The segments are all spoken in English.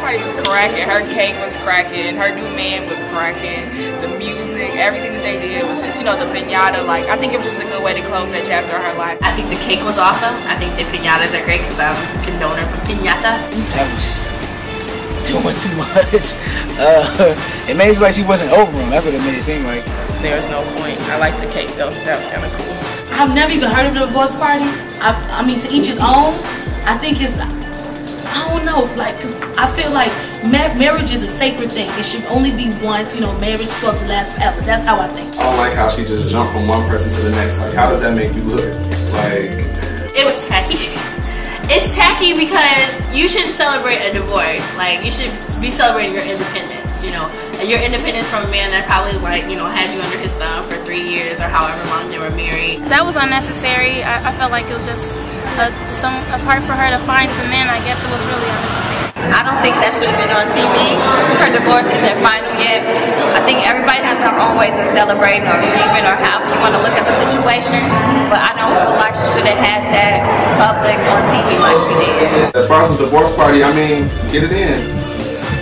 party was cracking. Her cake was cracking. Her new man was cracking. The music, everything that they did was just, you know, the piñata. Like, I think it was just a good way to close that chapter of her life. I think the cake was awesome. I think the piñatas are great because I'm a condoner for piñata. That was doing too much. It made it like she wasn't over him. That's what it made it seem like. There was no point. I liked the cake though. That was kind of cool. I've never even heard of the divorce party. I mean, to each his own. I think it's, I don't know, like, cause I feel like marriage is a sacred thing. It should only be once, you know, marriage is supposed to last forever. That's how I think. I don't like how she just jumped from one person to the next. Like, how does that make you look? Like, it was tacky. It's tacky because you shouldn't celebrate a divorce. Like, you should be celebrating your independence, you know. Your independence from a man that probably, like, you know, had you under his thumb for 3 years or however long they were married. That was unnecessary. I felt like it was just a part for her to find some men. I guess it was really unnecessary. I don't think that should have been on TV. Her divorce isn't final yet. I think everybody has their own ways of celebrating or grieving or however you want to look at the situation. But I don't feel like she should have had that public on TV like she did. As far as the divorce party, I mean, get it in.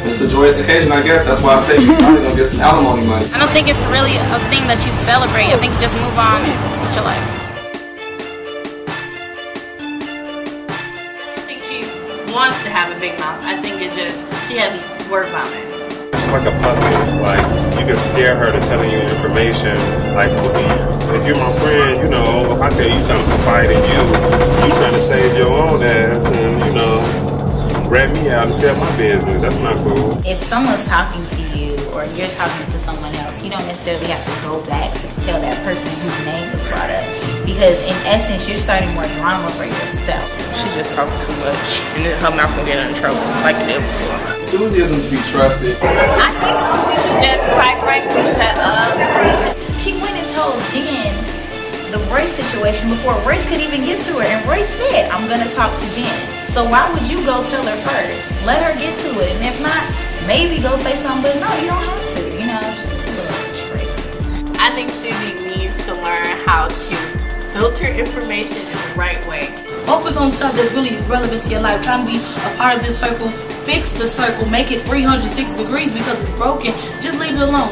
It's a joyous occasion, I guess. That's why I say she's probably gonna get some alimony money. I don't think it's really a thing that you celebrate. I think you just move on with your life. I think she wants to have a big mouth. I think it just, she hasn't word vomit. It's like a puppet. Like, you can scare her to telling you information. Like, if you're my friend, you know, I tell you something confiding in you. You trying to save your own ass and, you know, rat me out and tell my business. That's not cool. If someone's talking to you or you're talking to someone else, you don't necessarily have to go back to tell that person whose name was brought up. Because in essence, you're starting more drama for yourself. She just talked too much, and then her mouth gonna get her in trouble, like the day before. Susie isn't to be trusted. I think Susie should just quite frankly shut up. She went and told Jen the Royce situation before Royce could even get to her, and Royce said, I'm gonna talk to Jen. So why would you go tell her first? Let her get to it, and if not, maybe go say something, but no, you don't have to. You know, she's just a little trick. I think Susie needs to learn how to filter information in the right way. Focus on stuff that's really relevant to your life. Trying to be a part of this circle. Fix the circle. Make it 360 degrees because it's broken. Just leave it alone.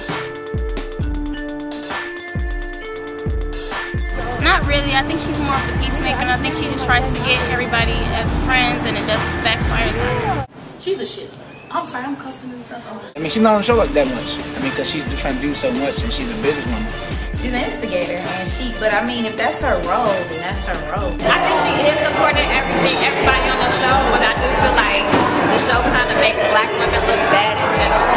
Not really. I think she's more of a peacemaker, and I think she just tries to get everybody as friends, and it just backfires on her. She's a shit star. I'm sorry, I'm cussing this stuff out. I mean, she's not on the show like that much. I mean, because she's trying to do so much and she's a businesswoman. She's an instigator, and but I mean, if that's her role, then that's her role. I think she is supporting everybody on the show, but I do feel like the show kind of makes black women look bad in general.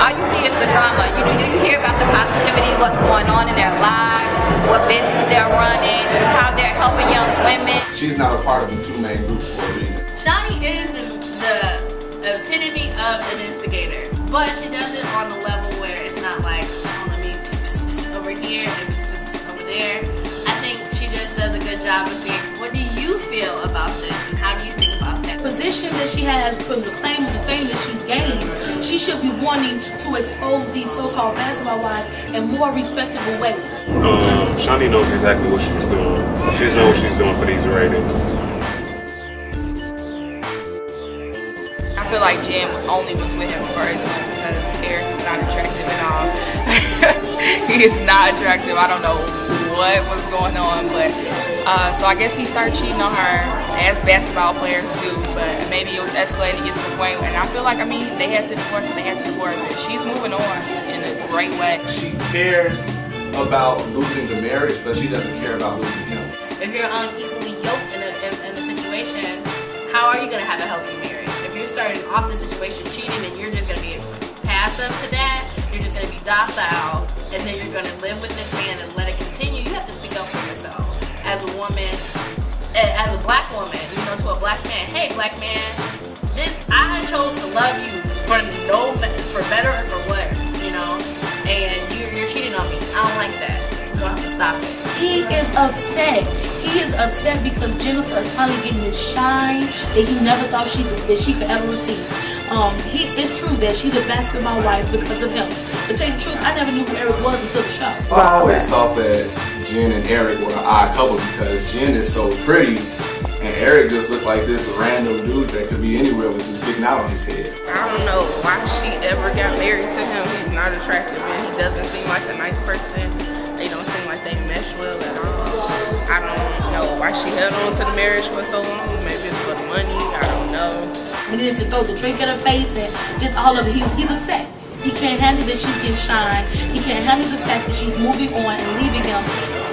All you see is the drama. Do you hear about the positivity, what's going on in their lives, what business they're running, how they're helping young women? She's not a part of the two main groups for a reason. Shawnee is the epitome of an instigator, but she does it on the level where it's not like, oh, let me over here and over there. I think she just does a good job of saying, what do you feel about this and how do you think about that? Position that she has from the claim of the fame that she's gained, she should be wanting to expose these so-called basketball wives in more respectable ways. Shawnee knows exactly what she's doing. She knows what she's doing for these ratings. I feel like Jen only was with him for his money because Eric is not attractive at all. He is not attractive. I don't know what was going on, but so I guess he started cheating on her, as basketball players do, but maybe it was escalating to get to the point, and I feel like, I mean, they had to divorce and she's moving on in a great way. She cares about losing the marriage, but she doesn't care about losing him. If you're unequally yoked in a situation, how are you going to have a healthy marriage? If you're starting off the situation cheating and you're just going to be passive to that, you're just going to be docile, and then you're going to live with this man and let it continue, you have to speak up for yourself. As a woman, as a black woman, you know, to a black man, hey black man, I chose to love you for better or for worse, you know, and you're cheating on me. I don't like that. You're going to have to stop it. He is upset. He is upset because Jennifer is finally getting this shine that he never thought she could ever receive. It's true that she's a basketball wife because of him. But to tell you the truth, I never knew who Eric was until the show. I always thought that Jen and Eric were an odd couple because Jen is so pretty And Eric just looked like this random dude that could be anywhere with this big knot on his head. I don't know why she ever got married to him. He's not attractive and he doesn't seem like a nice person. They don't seem like they mesh well at all. I don't know why she held on to the marriage for so long. Maybe it's for the money. I don't know. He needed to throw the drink in her face and just all of it. He's upset. He can't handle that she's getting shine. He can't handle the fact that she's moving on and leaving him.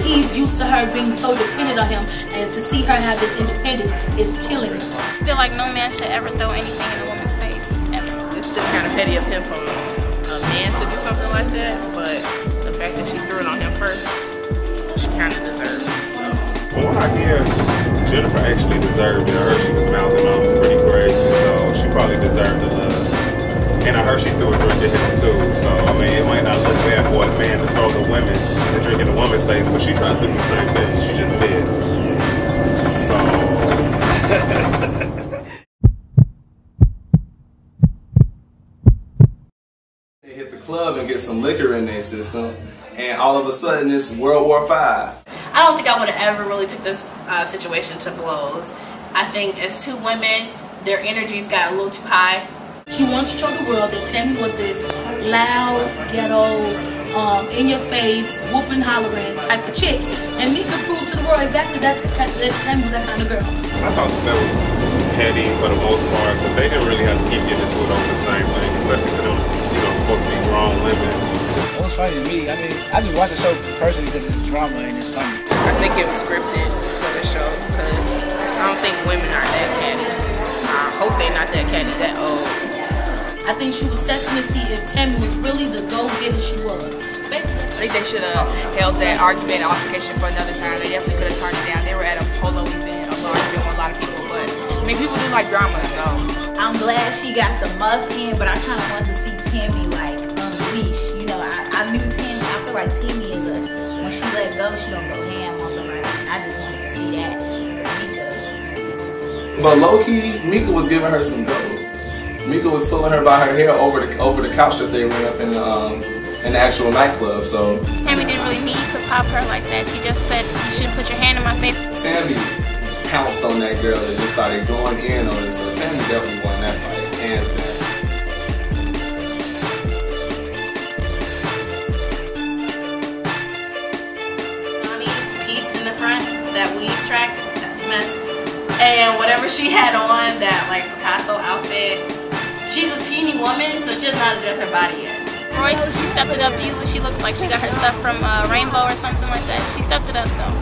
He's used to her being so dependent on him, and to see her have this independence is killing him. I feel like no man should ever throw anything in a woman's face, ever. It's still kind of petty of him for a man to do something like that, but the fact that she threw it on him first, she kind of deserves it. So. From what I hear, Jennifer actually deserved it. I heard she was mouthing off pretty crazy, so she probably deserved the love. And I heard she threw a drink at him too, so I mean, it might not look bad for a man to throw the drink in the woman's face, but she tried to do the same thing. She just did. So. They hit the club and get some liquor in their system, and all of a sudden it's World War V. I don't think I would have ever really took this situation to blows. I think as two women, their energies got a little too high. She wants to show the world that Tammy was this loud, ghetto, in your face, whooping, hollering type of chick. And Mika proved to the world exactly that Tammy was that kind of girl. I thought that was petty for the most part, but they didn't really have to keep getting into it over the same thing, especially for them, supposed to be grown women. It was funny to me. I mean, I just watched the show personally because it's drama and it's funny. I think it was scripted for the show because I don't think women are that catty. I hope they're not that catty, that old. I think she was testing to see if Tammy was really the go-getter she was. Basically, I think they should have held that argument and altercation for another time. They definitely could have turned it down. They were at a polo event, a large event with a lot of people, but I mean, people do like drama, so. I'm glad she got the muff in, but I kind of want to see Tammy like unleash. You know, I knew Tammy. I feel like Tammy is when she let go, she gonna go ham on somebody. And I just wanted to see that. But low key, Mika was giving her some dope. Mika was pulling her by her hair over the couch that they went up in the actual nightclub. So Tammy didn't really need to pop her like that. She just said, "You shouldn't put your hand in my face." Tammy pounced on that girl and just started going in on it. So Tammy definitely won that fight, hands down. Johnny's piece in the front, that weave track, that's a mess. And whatever she had on, that like Picasso outfit. She's a teeny woman, so she does not address her body yet. Royce, she stepped it up. Usually she looks like she got her stuff from Rainbow or something like that. She stepped it up though.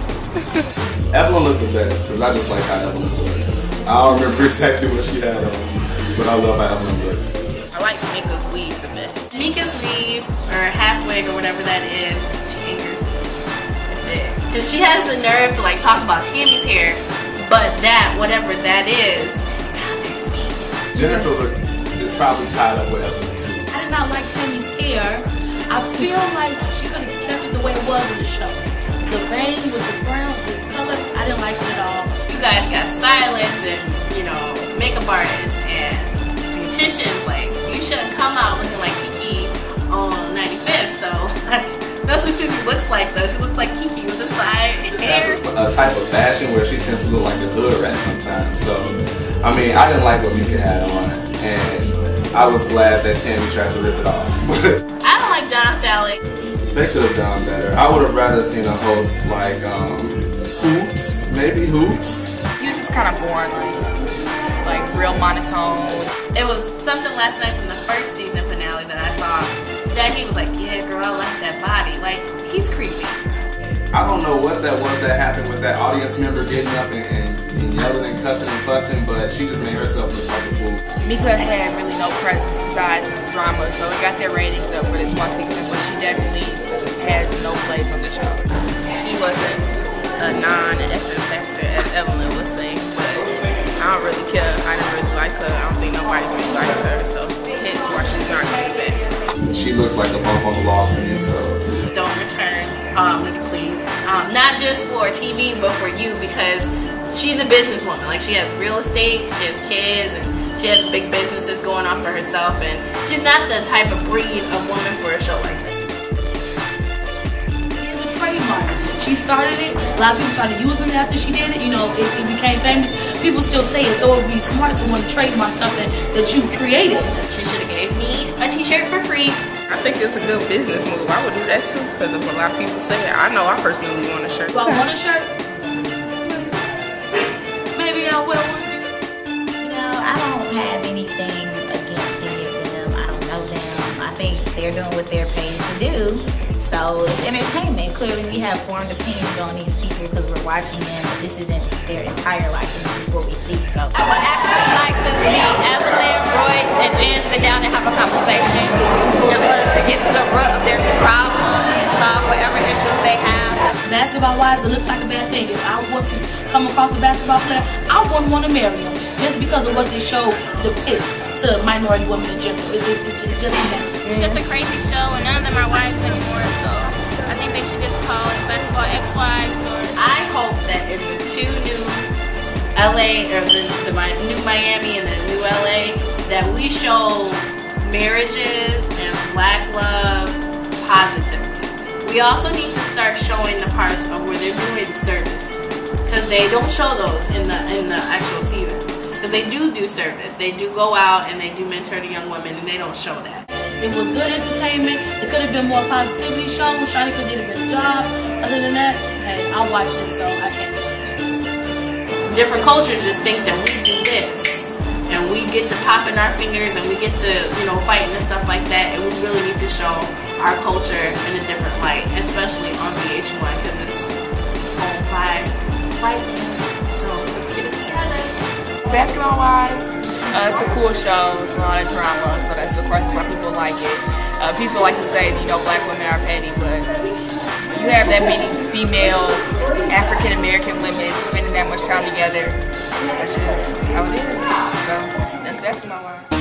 Evelyn looked the best, because I just like how Evelyn looks. I don't remember exactly what she had on, but I love how Evelyn looks. I like Mika's weave the best. Mika's weave, or half wig, or whatever that is, she angers me with it. Because she has the nerve to like talk about Tammy's hair, but that, whatever that is, bothers me. Jennifer is probably tied up with Evelyn too. I did not like Tammy's hair. I feel like she could have kept it the way it was in the show. The vein with the brown, the color, I didn't like it at all. You guys got stylists and, makeup artists and beauticians. Like, you shouldn't come out looking like Kiki on 95th. So, that's what Susie looks like, though. She looks like Kiki with the side hair. That's a type of fashion where she tends to look like the hood rat sometimes. So, I mean, I didn't like what Mika had on, and I was glad that Tammy tried to rip it off. I don't like John Sally. They could have done better. I would have rather seen a host like Hoops, maybe Hoops. He was just kind of boring, like real monotone. It was something last night from the first season finale that I saw that he was like, yeah, girl, I like that body. Like, he's creepy. I don't know what that was that happened with that audience member getting up and yelling and cussing and fussing, but she just made herself look like a fool. Mika had really no presence besides drama, so it got their ratings up for this one season, but she definitely has no place on the show. She wasn't a non-effing factor, as Evelyn was saying, but I don't really care. I didn't really like her. I don't think nobody really liked her, so hence why she's not coming back. She looks like a bump on the log to me, so. Don't return, please. Not just for TV, but for you, because she's a businesswoman. Like, she has real estate, she has kids, and she has big businesses going on for herself, and she's not the type of breed of woman for a show like this. She is a trademark. She she started it. A lot of people started using it after she did it. You know, it became famous. People still say it, so it would be smart to want to trademark something that you created. She should have gave me a t-shirt for free. I think it's a good business move. I would do that too, because if a lot of people say it, I know I personally want a shirt. Do I want a shirt? Maybe I'll wear one. You know, I don't have anything against any of them. I don't know them. I think they're doing what they're paid to do. So it's entertainment. Clearly we have formed opinions on these people because we're watching them, but this isn't their entire life. It's just what we see. So I would actually like to see Evelyn, Royce, and Jen sit down and have a conversation in order to get to the root of their problem and solve whatever issues they have. Basketball wives, it looks like a bad thing. If I was to come across a basketball player, I wouldn't want to marry him just because of what this show depicts to minority women in general. It's just a mess. It's just a crazy show, and none of them are wives anymore, so I think they should just call it Basketball Ex-Wives. Or I hope that in the two new LA, or the new Miami and the new LA, that we show marriages and black love positively. We also need to start showing the parts of where they're doing service, because they don't show those in the actual seasons. Because they do service, they do go out and they do mentor the young women, and they don't show that. It was good entertainment. It could have been more positivity shown. Shawty could have did a better job. Other than that, hey, I watched it, so I can't judge. Different cultures just think that we do this, and we get to popping our fingers, and we get to, you know, fighting and stuff like that, and we really need to show our culture in a different light, especially on VH1, because it's owned by white men. So let's get it together. Basketball Wives, it's a cool show. It's a lot of drama, so that's of course why people like it. People like to say, you know, black women are petty, but when you have that many female African American women spending that much time together, that's just how it is. So that's Basketball Wives.